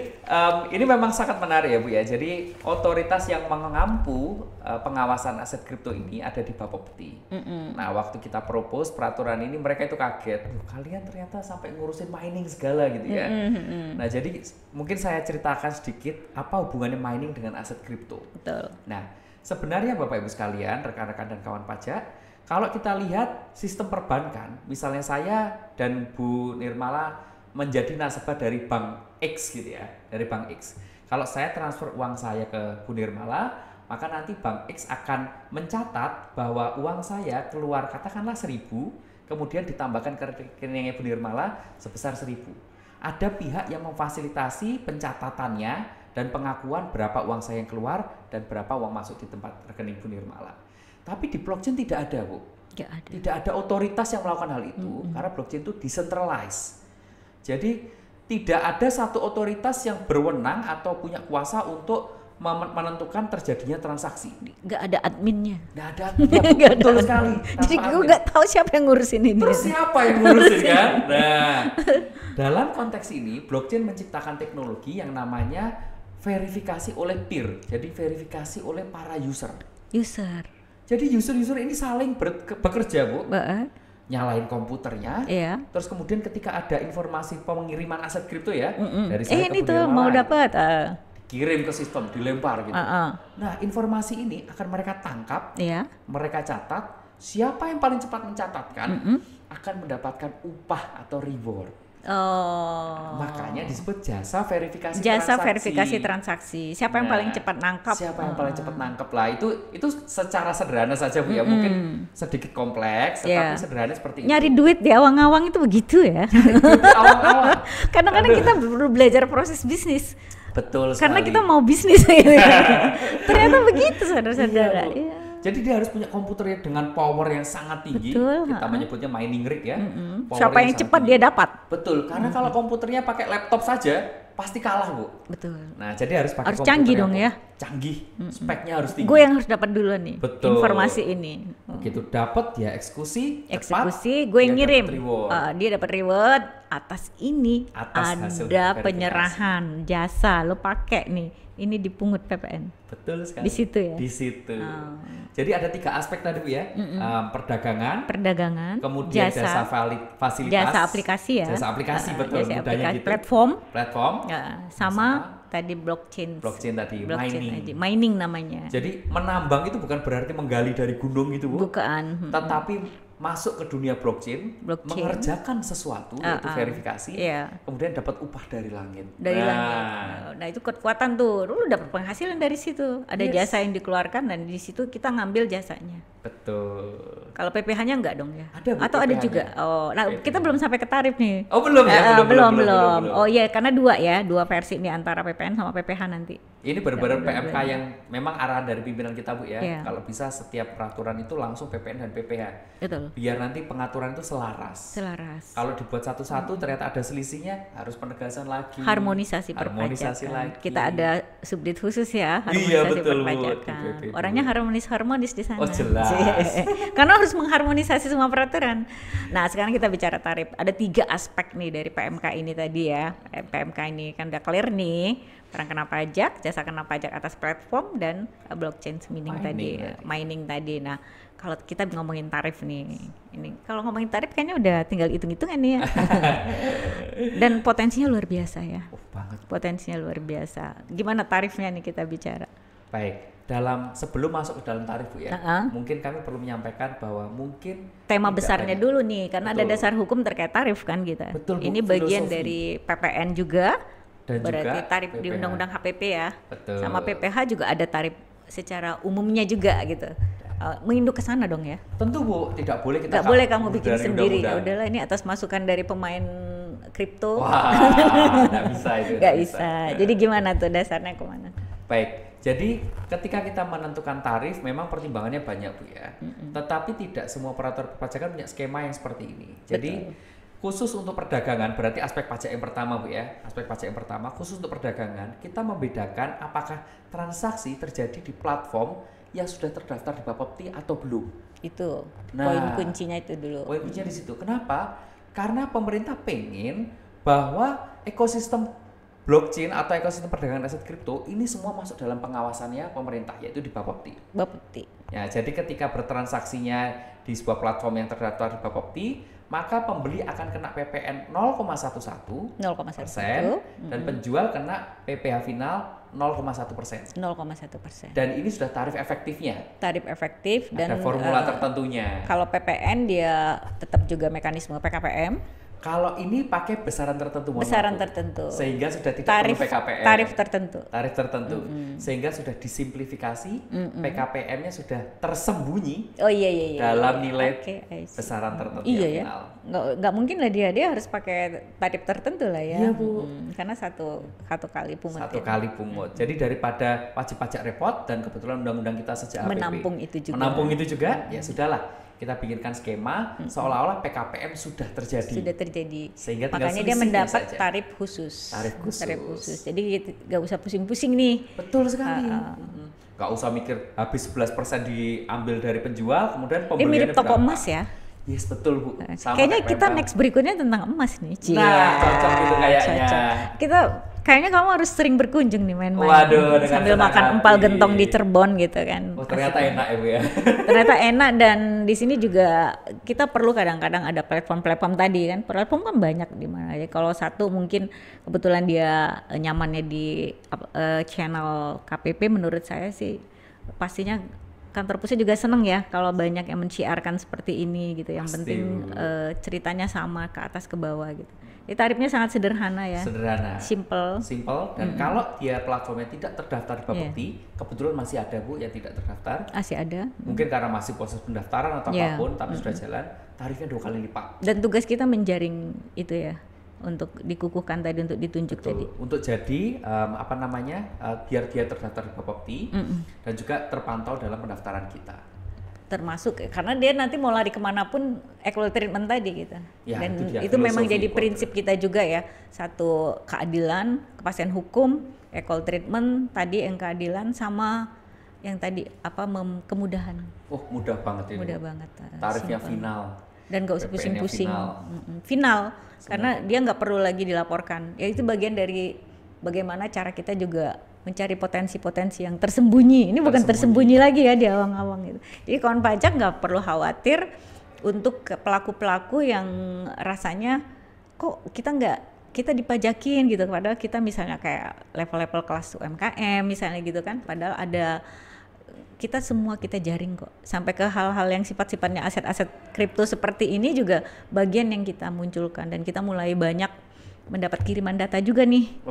Speaker 3: ini memang sangat menarik ya Bu ya. Jadi otoritas yang mengampu pengawasan aset kripto ini ada di Bapepti. Nah waktu kita propose peraturan ini mereka itu kaget. "Loh, kalian ternyata sampai ngurusin mining segala gitu ya. Nah jadi mungkin saya ceritakan sedikit apa hubungannya mining dengan aset kripto.
Speaker 2: Betul.
Speaker 3: Nah sebenarnya Bapak Ibu sekalian, rekan-rekan dan kawan pajak, kalau kita lihat sistem perbankan, misalnya saya dan Bu Nirmala menjadi nasabah dari Bank X gitu ya, dari Bank X. Kalau saya transfer uang saya ke Bu Nirmala, maka nanti Bank X akan mencatat bahwa uang saya keluar katakanlah 1.000, kemudian ditambahkan ke rekeningnya Bu Nirmala sebesar 1.000. Ada pihak yang memfasilitasi pencatatannya dan pengakuan berapa uang saya yang keluar dan berapa uang masuk di tempat rekening Bu Nirmala. Tapi di blockchain tidak ada, Bu.
Speaker 2: Gak ada.
Speaker 3: Tidak ada otoritas yang melakukan hal itu karena blockchain itu decentralized. Jadi tidak ada satu otoritas yang berwenang atau punya kuasa untuk menentukan terjadinya transaksi.
Speaker 2: Gak ada adminnya.
Speaker 3: Nggak ada,
Speaker 2: Nggak
Speaker 3: betul
Speaker 2: ada.
Speaker 3: sekali.
Speaker 2: Jadi
Speaker 3: Tanpa
Speaker 2: gue
Speaker 3: admin.
Speaker 2: gak tahu siapa yang ngurusin ini.
Speaker 3: Terus siapa yang ngurusin kan? Nah, dalam konteks ini blockchain menciptakan teknologi yang namanya verifikasi oleh peer. Jadi verifikasi oleh para user.
Speaker 2: User.
Speaker 3: Jadi user-user ini saling bekerja, Bu.
Speaker 2: Mbak.
Speaker 3: Nyalain komputernya,
Speaker 2: Iya.
Speaker 3: terus kemudian ketika ada informasi pengiriman aset kripto ya dari saya
Speaker 2: Ini
Speaker 3: ke Bu
Speaker 2: tuh
Speaker 3: Nirmala,
Speaker 2: mau
Speaker 3: gitu.
Speaker 2: dapat.
Speaker 3: Kirim ke sistem, dilempar gitu. Nah informasi ini akan mereka tangkap,
Speaker 2: Iya.
Speaker 3: mereka catat. Siapa yang paling cepat mencatatkan akan mendapatkan upah atau reward.
Speaker 2: Oh.
Speaker 3: Makanya disebut jasa verifikasi
Speaker 2: Jasa
Speaker 3: transaksi.
Speaker 2: verifikasi transaksi. Siapa yang
Speaker 3: Nah,
Speaker 2: paling cepat nangkap?
Speaker 3: Siapa yang paling cepat nangkep lah, itu secara sederhana saja Bu ya, mungkin sedikit kompleks tetapi
Speaker 2: Iya.
Speaker 3: sederhana seperti
Speaker 2: Nyari
Speaker 3: itu.
Speaker 2: duit di awang-awang itu begitu ya.
Speaker 3: Awal-awal.
Speaker 2: Kadang-kadang kita perlu belajar proses bisnis.
Speaker 3: Betul sekali.
Speaker 2: Karena kita mau bisnis gitu. Ternyata begitu saudara-saudara.
Speaker 3: Iya, Bu.
Speaker 2: Iya.
Speaker 3: Jadi dia harus punya komputer yang dengan power yang sangat tinggi.
Speaker 2: Betul,
Speaker 3: Kita menyebutnya mining rig ya. Power
Speaker 2: Siapa yang
Speaker 3: sangat
Speaker 2: cepat
Speaker 3: tinggi.
Speaker 2: dia dapat.
Speaker 3: Betul, karena kalau komputernya pakai laptop saja pasti kalah, Bu.
Speaker 2: Betul.
Speaker 3: Nah, jadi harus pakai
Speaker 2: Harus
Speaker 3: komputer
Speaker 2: canggih
Speaker 3: yang
Speaker 2: dong ya.
Speaker 3: Canggih, speknya harus tinggi.
Speaker 2: Gue yang harus dapat duluan nih.
Speaker 3: Betul.
Speaker 2: Informasi ini.
Speaker 3: Begitu dapat dia eksekusi,
Speaker 2: Eksekusi,
Speaker 3: cepat,
Speaker 2: gue yang
Speaker 3: dia
Speaker 2: ngirim.
Speaker 3: dapat reward.
Speaker 2: Dia dapat reward atas ini.
Speaker 3: Atas hasil
Speaker 2: ada
Speaker 3: verifikasi.
Speaker 2: penyerahan jasa, lo pakai nih. Ini dipungut PPN.
Speaker 3: Betul sekali.
Speaker 2: Di situ ya?
Speaker 3: Di situ. Jadi ada 3 aspek tadi Bu ya. Perdagangan,
Speaker 2: Perdagangan,
Speaker 3: kemudian jasa fasilitas,
Speaker 2: jasa aplikasi ya.
Speaker 3: Jasa aplikasi betul,
Speaker 2: Jasa
Speaker 3: mudahnya
Speaker 2: aplikasi,
Speaker 3: gitu.
Speaker 2: platform,
Speaker 3: Ya,
Speaker 2: sama tadi blockchain.
Speaker 3: blockchain tadi,
Speaker 2: Blockchain
Speaker 3: mining.
Speaker 2: aja. Mining namanya.
Speaker 3: Jadi menambang itu bukan berarti menggali dari gunung gitu Bu.
Speaker 2: Bukan.
Speaker 3: Tetapi masuk ke dunia blockchain,
Speaker 2: Blockchain.
Speaker 3: mengerjakan sesuatu yaitu verifikasi,
Speaker 2: Iya.
Speaker 3: kemudian dapat upah dari langit.
Speaker 2: Dari
Speaker 3: Nah,
Speaker 2: langit. Nah, itu kekuatan tuh. Lu dapat penghasilan dari situ. Ada
Speaker 3: Yes.
Speaker 2: jasa yang dikeluarkan dan di situ kita ngambil jasanya.
Speaker 3: Betul.
Speaker 2: Kalau PPh-nya enggak dong ya?
Speaker 3: Ada, Bu,
Speaker 2: atau ada
Speaker 3: PPh-nya.
Speaker 2: juga? Oh, nah
Speaker 3: PPh.
Speaker 2: kita belum sampai ke tarif nih.
Speaker 3: Oh belum ya?
Speaker 2: Belum. Oh iya, karena dua versi nih antara PPN sama PPh nanti.
Speaker 3: Ini benar-benar PMK yang memang arahan dari pimpinan kita, Bu ya.
Speaker 2: Iya.
Speaker 3: Kalau bisa setiap peraturan itu langsung PPN dan PPh.
Speaker 2: Betul.
Speaker 3: Biar nanti pengaturan itu selaras. Kalau dibuat satu-satu ternyata ada selisihnya, harus penegasan lagi.
Speaker 2: Harmonisasi perpajakan.
Speaker 3: lagi.
Speaker 2: Kita ada subdit khusus ya,
Speaker 3: Iya,
Speaker 2: harmonisasi
Speaker 3: betul, Bu,
Speaker 2: perpajakan.
Speaker 3: di PP2.
Speaker 2: Orangnya harmonis di sana.
Speaker 3: Oh, jelas.
Speaker 2: Karena harus mengharmonisasi semua peraturan. Nah, sekarang kita bicara tarif. Ada 3 aspek nih dari PMK ini tadi ya. PMK ini kan udah clear nih. Orang kena pajak, jasa kena pajak atas platform, dan blockchain mining tadi. Nah, kalau kita ngomongin tarif nih, ini kalau ngomongin tarif kayaknya udah tinggal hitung-hitungan nih ya. Dan potensinya luar biasa ya.
Speaker 3: Banget.
Speaker 2: Potensinya luar biasa. Gimana tarifnya nih kita bicara?
Speaker 3: Baik, sebelum masuk ke dalam tarif, Bu ya, mungkin kami perlu menyampaikan bahwa mungkin
Speaker 2: tema besarnya dulu nih, karena
Speaker 3: Betul.
Speaker 2: ada dasar hukum terkait tarif kan kita.
Speaker 3: Betul, Bu,
Speaker 2: ini bagian
Speaker 3: filosofi.
Speaker 2: dari PPN juga.
Speaker 3: Dan
Speaker 2: berarti
Speaker 3: juga
Speaker 2: tarif di
Speaker 3: PPh.
Speaker 2: Undang-Undang HPP ya.
Speaker 3: Betul.
Speaker 2: Sama PPh juga ada tarif secara umumnya juga gitu. Menginduk ke sana dong ya.
Speaker 3: Tentu, Bu, tidak boleh kita
Speaker 2: Nggak boleh kamu
Speaker 3: kabur
Speaker 2: bikin
Speaker 3: dari
Speaker 2: sendiri. Ya
Speaker 3: undang-undang.
Speaker 2: udahlah, ini atas masukan dari pemain kripto.
Speaker 3: Wah, nggak bisa itu.
Speaker 2: Nggak bisa. Jadi gimana tuh dasarnya kemana?
Speaker 3: Baik, jadi ketika kita menentukan tarif, memang pertimbangannya banyak, Bu ya. Tetapi tidak semua peraturan perpajakan punya skema yang seperti ini. Jadi khusus untuk perdagangan, berarti aspek pajak yang pertama, Bu ya. Aspek pajak yang pertama khusus untuk perdagangan, kita membedakan apakah transaksi terjadi di platform yang sudah terdaftar di Bapepti atau belum.
Speaker 2: Itu
Speaker 3: Nah,
Speaker 2: poin kuncinya itu dulu.
Speaker 3: Poin kuncinya di situ. Kenapa? Karena pemerintah pengen bahwa ekosistem blockchain atau ekosistem perdagangan aset kripto ini semua masuk dalam pengawasannya pemerintah, yaitu di Bapepti.
Speaker 2: Bapepti.
Speaker 3: Ya, jadi ketika bertransaksinya di sebuah platform yang terdaftar di Bapepti, maka pembeli akan kena PPN 0,11%,
Speaker 2: 0,1%,
Speaker 3: dan penjual kena PPh final 0,1%.
Speaker 2: 0,1%.
Speaker 3: Dan ini sudah tarif efektifnya.
Speaker 2: Tarif efektif dan
Speaker 3: Ada formula tertentunya.
Speaker 2: kalau PPN dia tetap juga mekanisme PKPM.
Speaker 3: Kalau ini pakai besaran tertentu,
Speaker 2: Besaran tertentu.
Speaker 3: sehingga sudah tidak
Speaker 2: Tarif
Speaker 3: perlu PKPM.
Speaker 2: tarif tertentu.
Speaker 3: Sehingga sudah disimplifikasi, PKPM-nya sudah tersembunyi
Speaker 2: Oh iya.
Speaker 3: dalam nilai
Speaker 2: Oke, I see.
Speaker 3: besaran tertentu
Speaker 2: Iya
Speaker 3: yang
Speaker 2: ya.
Speaker 3: final.
Speaker 2: Nggak mungkin lah dia harus pakai tarif tertentu lah ya.
Speaker 3: Iya, Bu.
Speaker 2: Karena satu kali pungut.
Speaker 3: Satu
Speaker 2: ya.
Speaker 3: kali pungut. Jadi daripada wajib pajak repot, dan kebetulan undang-undang kita sejak APP
Speaker 2: Menampung itu juga.
Speaker 3: ya sudahlah. Kita bikinkan skema seolah-olah PKPM sudah terjadi. Sehingga tinggal
Speaker 2: makanya dia
Speaker 3: selisihnya
Speaker 2: mendapat
Speaker 3: saja.
Speaker 2: tarif khusus.
Speaker 3: Tarif khusus.
Speaker 2: Jadi nggak usah pusing-pusing nih.
Speaker 3: Betul sekali. Nggak usah mikir habis 11% diambil dari penjual, kemudian
Speaker 2: Ini
Speaker 3: pembeliannya
Speaker 2: mirip toko
Speaker 3: berapa.
Speaker 2: emas ya.
Speaker 3: Yes, betul, Bu. Sama
Speaker 2: Kayaknya
Speaker 3: kayak
Speaker 2: kita
Speaker 3: PMK.
Speaker 2: next berikutnya tentang emas nih.
Speaker 3: Nah, cocok itu kayaknya.
Speaker 2: Cocok. Kita kayaknya kamu harus sering berkunjung nih main-main.
Speaker 3: Waduh, dengan
Speaker 2: sambil
Speaker 3: senang
Speaker 2: makan
Speaker 3: hati.
Speaker 2: empal gentong di Cirebon gitu kan.
Speaker 3: Oh, ternyata enak ya, Bu ya.
Speaker 2: Ternyata enak, dan di sini juga kita perlu kadang-kadang ada platform-platform tadi kan. Platform kan banyak di mana. Ya kalau satu mungkin kebetulan dia nyamannya di channel KPP, menurut saya sih pastinya kantor pusat juga seneng ya kalau banyak yang menciarkan seperti ini gitu. Yang
Speaker 3: Pasti,
Speaker 2: penting ceritanya sama ke atas ke bawah gitu. Jadi tarifnya sangat sederhana ya.
Speaker 3: Sederhana.
Speaker 2: Simple.
Speaker 3: Dan kalau dia platformnya tidak terdaftar di Bapepti, kebetulan masih ada, Bu, yang tidak terdaftar.
Speaker 2: Masih ada.
Speaker 3: Mungkin karena masih proses pendaftaran atau
Speaker 2: Iya.
Speaker 3: apapun, tapi sudah jalan, tarifnya 2 kali lipat.
Speaker 2: Dan tugas kita menjaring itu ya, untuk dikukuhkan tadi, untuk ditunjuk tadi.
Speaker 3: Untuk jadi biar dia terdaftar di Bapepti dan juga terpantau dalam pendaftaran kita.
Speaker 2: Termasuk karena dia nanti mau lari kemanapun equal treatment tadi gitu.
Speaker 3: Ya,
Speaker 2: Dan
Speaker 3: itu dia,
Speaker 2: itu memang
Speaker 3: filosofi
Speaker 2: jadi
Speaker 3: equal
Speaker 2: prinsip kita juga ya. Satu, keadilan, kepastian hukum, equal treatment tadi, yang keadilan, sama yang tadi kemudahan.
Speaker 3: Oh, mudah banget ini.
Speaker 2: Mudah banget.
Speaker 3: Tarifnya
Speaker 2: simple.
Speaker 3: final.
Speaker 2: Dan gak usah
Speaker 3: PPN-nya
Speaker 2: pusing-pusing.
Speaker 3: final.
Speaker 2: Final, karena dia nggak perlu lagi dilaporkan. Ya itu bagian dari bagaimana cara kita juga mencari potensi-potensi yang tersembunyi. Ini bukan tersembunyi lagi ya di awang-awang itu. Jadi kawan pajak nggak perlu khawatir untuk pelaku-pelaku yang rasanya kok kita dipajakin gitu, padahal kita misalnya kayak level-level kelas UMKM misalnya gitu kan, padahal ada kita semua kita jaring kok, sampai ke hal-hal yang sifat-sifatnya aset-aset kripto seperti ini juga bagian yang kita munculkan, dan kita mulai banyak mendapat kiriman data juga nih.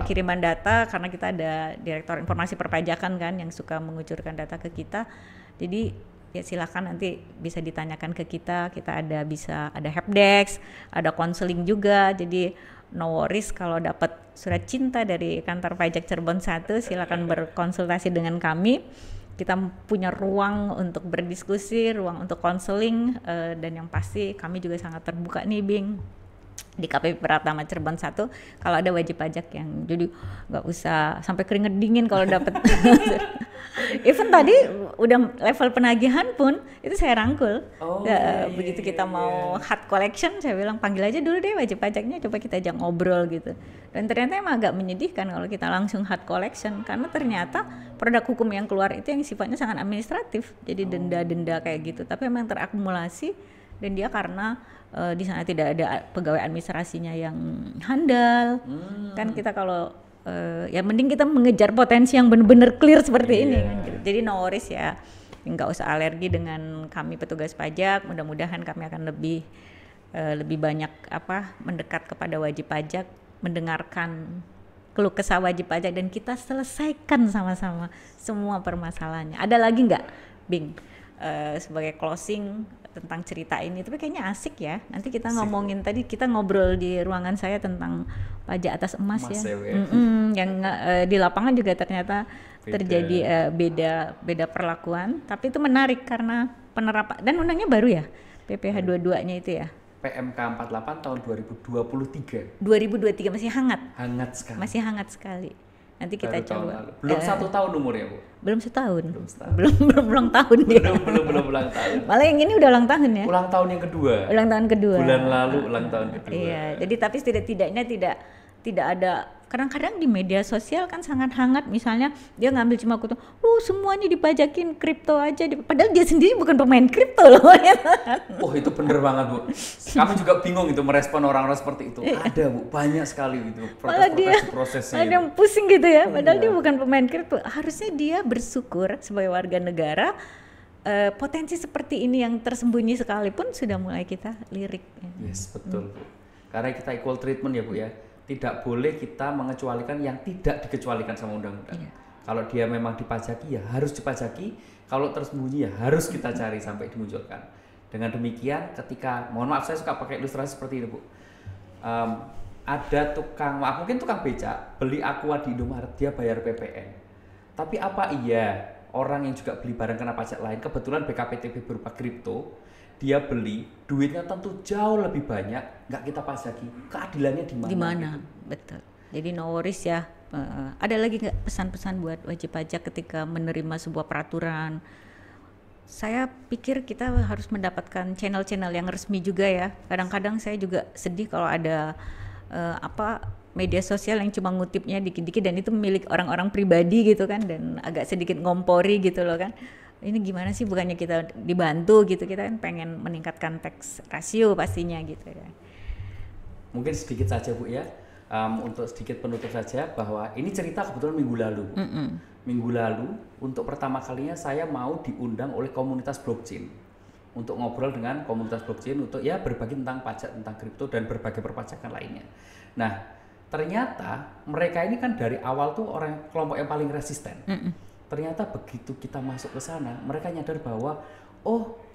Speaker 2: Kiriman data karena kita ada Direktur Informasi Perpajakan kan yang suka mengucurkan data ke kita. Jadi ya silakan nanti bisa ditanyakan ke kita ada helpdesk, ada konseling juga, jadi no worries kalau dapat surat cinta dari kantor pajak Cirebon 1 silakan berkonsultasi dengan kami. Kita punya ruang untuk berdiskusi, ruang untuk konseling, dan yang pasti kami juga sangat terbuka nih Bing di KPP Pratama Cirebon 1 kalau ada wajib pajak yang jadi nggak usah sampai keringet dingin kalau dapat. Even tadi udah level penagihan pun itu saya rangkul. Begitu kita mau hard collection, saya bilang panggil aja dulu deh wajib pajaknya, coba kita ajak ngobrol gitu. Dan ternyata emang agak menyedihkan kalau kita langsung hard collection, karena ternyata produk hukum yang keluar itu yang sifatnya sangat administratif, jadi denda-denda kayak gitu. Tapi emang terakumulasi, dan dia karena di sana tidak ada pegawai administrasinya yang handal. Kan kita kalau ya mending kita mengejar potensi yang benar-benar clear seperti ini kan gitu. Jadi no worries ya, nggak usah alergi dengan kami petugas pajak. Mudah-mudahan kami akan lebih banyak mendekat kepada wajib pajak, mendengarkan keluh kesah wajib pajak, dan kita selesaikan sama-sama semua permasalahannya. Ada lagi nggak Bing sebagai closing tentang cerita ini? Tapi kayaknya asik ya. Nanti kita ngomongin, tadi kita ngobrol di ruangan saya tentang pajak atas emas ya. Yang di lapangan juga ternyata terjadi beda perlakuan. Tapi itu menarik karena penerapan, dan undangnya baru ya, PPh 22-nya itu ya.
Speaker 3: PMK 48 tahun 2023.
Speaker 2: 2023 masih hangat.
Speaker 3: Hangat sekali.
Speaker 2: Masih hangat sekali. Nanti kita coba.
Speaker 3: Belum 1 tahun umurnya Bu?
Speaker 2: Belum setahun. Belum ulang tahun dia.
Speaker 3: Belum ulang tahun.
Speaker 2: Malah yang ini udah ulang tahun ya.
Speaker 3: Ulang tahun yang kedua.
Speaker 2: Ulang tahun kedua.
Speaker 3: Bulan lalu ulang tahun kedua.
Speaker 2: Iya. Jadi tapi setidaknya tidak ada. Kadang-kadang di media sosial kan sangat hangat, misalnya dia ngambil cuma kutu, semuanya dipajakin kripto aja, padahal dia sendiri bukan pemain kripto loh.
Speaker 3: Itu bener banget Bu. Kami juga bingung itu merespon orang-orang seperti itu. Ada Bu, banyak sekali gitu prosesnya. Ada
Speaker 2: yang pusing gitu ya, padahal dia bukan pemain kripto. Harusnya dia bersyukur sebagai warga negara, potensi seperti ini yang tersembunyi sekalipun sudah mulai kita lirik.
Speaker 3: Yes, betul Bu. Karena kita equal treatment ya Bu ya. Tidak boleh kita mengecualikan yang tidak dikecualikan sama undang-undang. Kalau dia memang dipajaki ya harus dipajaki, kalau tersembunyi ya harus kita cari sampai dimunculkan. Dengan demikian ketika, mohon maaf saya suka pakai ilustrasi seperti ini Bu, ada mungkin tukang becak beli Aqua di Indomaret, dia bayar PPN. Tapi apa iya orang yang juga beli barang kena pajak lain, kebetulan BKPTB berupa kripto, dia beli, duitnya tentu jauh lebih banyak, nggak kita pajaki. Keadilannya di mana? Di mana?
Speaker 2: Gitu. Betul. Jadi no worries ya. Ada lagi nggak pesan-pesan buat wajib pajak ketika menerima sebuah peraturan? Saya pikir kita harus mendapatkan channel-channel yang resmi juga ya. Kadang-kadang saya juga sedih kalau ada media sosial yang cuma ngutipnya dikit-dikit dan itu milik orang-orang pribadi gitu kan, dan agak sedikit ngompori gitu loh kan. Ini gimana sih, bukannya kita dibantu gitu, kita kan pengen meningkatkan tax ratio pastinya gitu ya.
Speaker 3: Mungkin sedikit saja Bu ya, untuk sedikit penutup saja, bahwa ini cerita kebetulan minggu lalu. Minggu lalu untuk pertama kalinya saya mau diundang oleh komunitas blockchain untuk ngobrol dengan komunitas blockchain untuk ya berbagi tentang pajak, tentang kripto dan berbagai perpajakan lainnya. Nah ternyata mereka ini kan dari awal tuh kelompok yang paling resisten. Ternyata begitu kita masuk ke sana, mereka nyadar bahwa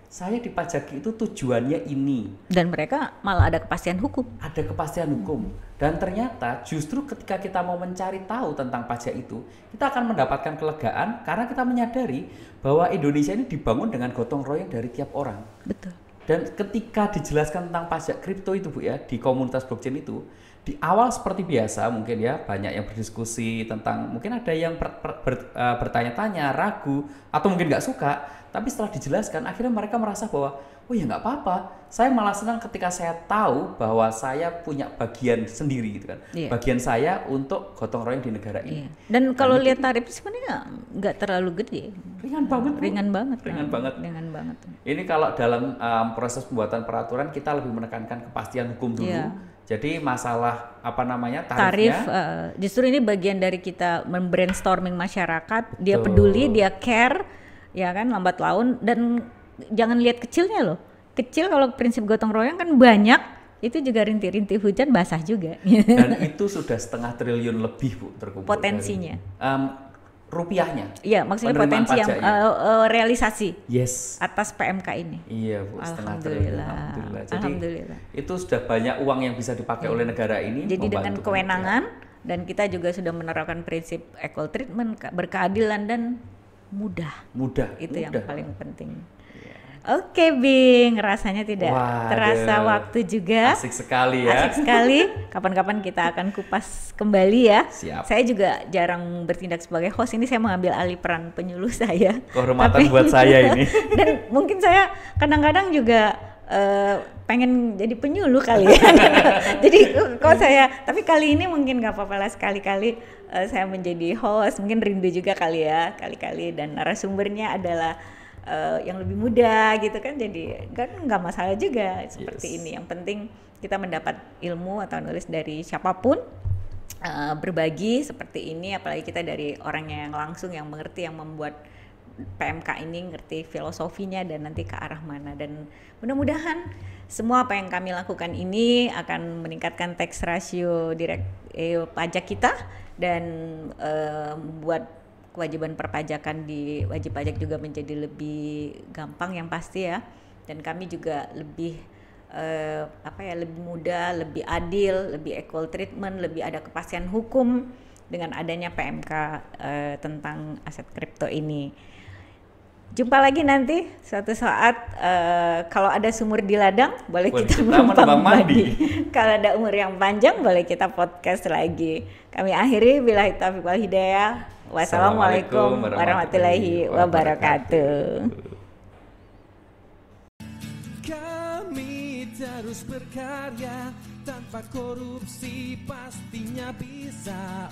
Speaker 3: saya dipajaki itu tujuannya ini. Dan
Speaker 2: mereka malah ada kepastian hukum.
Speaker 3: Ada kepastian hukum. Dan ternyata justru ketika kita mau mencari tahu tentang pajak itu, kita akan mendapatkan kelegaan karena kita menyadari bahwa Indonesia ini dibangun dengan gotong royong dari tiap orang.
Speaker 2: Betul.
Speaker 3: Dan ketika dijelaskan tentang pajak kripto itu Bu ya, di komunitas blockchain itu, di awal seperti biasa mungkin ya banyak yang berdiskusi tentang, mungkin ada yang bertanya-tanya, ragu, atau mungkin nggak suka. Tapi setelah dijelaskan akhirnya mereka merasa bahwa ya nggak apa-apa, saya malah senang ketika saya tahu bahwa saya punya bagian sendiri gitu kan. Bagian saya untuk gotong royong di negara ini.
Speaker 2: Dan kalau lihat tarif sebenarnya nggak terlalu gede,
Speaker 3: ringan banget.
Speaker 2: Ringan banget.
Speaker 3: Ini kalau dalam proses pembuatan peraturan kita lebih menekankan kepastian hukum dulu. Jadi masalah tarif,
Speaker 2: justru ini bagian dari kita membrainstorming masyarakat. Dia peduli, dia care, ya kan, lambat laun. Dan jangan lihat kecilnya loh. Kecil kalau prinsip gotong royong kan banyak, itu juga rintik-rintik hujan basah juga.
Speaker 3: Dan itu sudah 0,5 triliun lebih Bu terkumpul.
Speaker 2: Potensinya.
Speaker 3: rupiahnya.
Speaker 2: Iya, maksudnya
Speaker 3: penerimaan
Speaker 2: potensi yang
Speaker 3: pajaknya.
Speaker 2: realisasi
Speaker 3: Yes.
Speaker 2: atas PMK ini.
Speaker 3: Iya Bu, setengah triliun.
Speaker 2: Alhamdulillah.
Speaker 3: Alhamdulillah. Jadi
Speaker 2: Alhamdulillah.
Speaker 3: itu sudah banyak uang yang bisa dipakai oleh negara ini.
Speaker 2: Jadi dengan
Speaker 3: membantu
Speaker 2: kewenangan dan kita juga sudah menerapkan prinsip equal treatment, berkeadilan dan mudah.
Speaker 3: mudah.
Speaker 2: Itu yang
Speaker 3: mudah.
Speaker 2: paling penting. Oke Bing, rasanya tidak
Speaker 3: Waduh,
Speaker 2: terasa waktu juga.
Speaker 3: Asik sekali ya.
Speaker 2: Asik sekali. Kapan-kapan kita akan kupas kembali ya.
Speaker 3: Siap.
Speaker 2: Saya juga jarang bertindak sebagai host, ini saya mengambil alih peran penyuluh saya.
Speaker 3: Kehormatan buat saya ini.
Speaker 2: Dan mungkin saya kadang-kadang juga pengen jadi penyuluh kali ya. Jadi kok saya, tapi kali ini mungkin nggak apa-apa lah, sekali-kali saya menjadi host, mungkin rindu juga kali ya, kali-kali, dan narasumbernya adalah yang lebih muda gitu kan, jadi kan nggak masalah juga seperti ini. Yang penting kita mendapat ilmu atau nulis dari siapapun, berbagi seperti ini, apalagi kita dari orangnya yang langsung, yang mengerti, yang membuat PMK ini, ngerti filosofinya dan nanti ke arah mana. Dan mudah-mudahan semua apa yang kami lakukan ini akan meningkatkan tax ratio pajak kita dan buat kewajiban perpajakan di wajib pajak juga menjadi lebih gampang yang pasti ya. Dan kami juga lebih lebih mudah, lebih adil, lebih equal treatment, lebih ada kepastian hukum dengan adanya PMK tentang aset kripto ini. Jumpa lagi nanti suatu saat, kalau ada sumur di ladang boleh kita menumpang mandi. Kalau ada umur yang panjang boleh kita podcast lagi. Kami akhiri, billahi taufiq wal hidayah. Wassalamualaikum warahmatullahi wabarakatuh.
Speaker 1: Kami terus berkarya tanpa korupsi, pastinya bisa.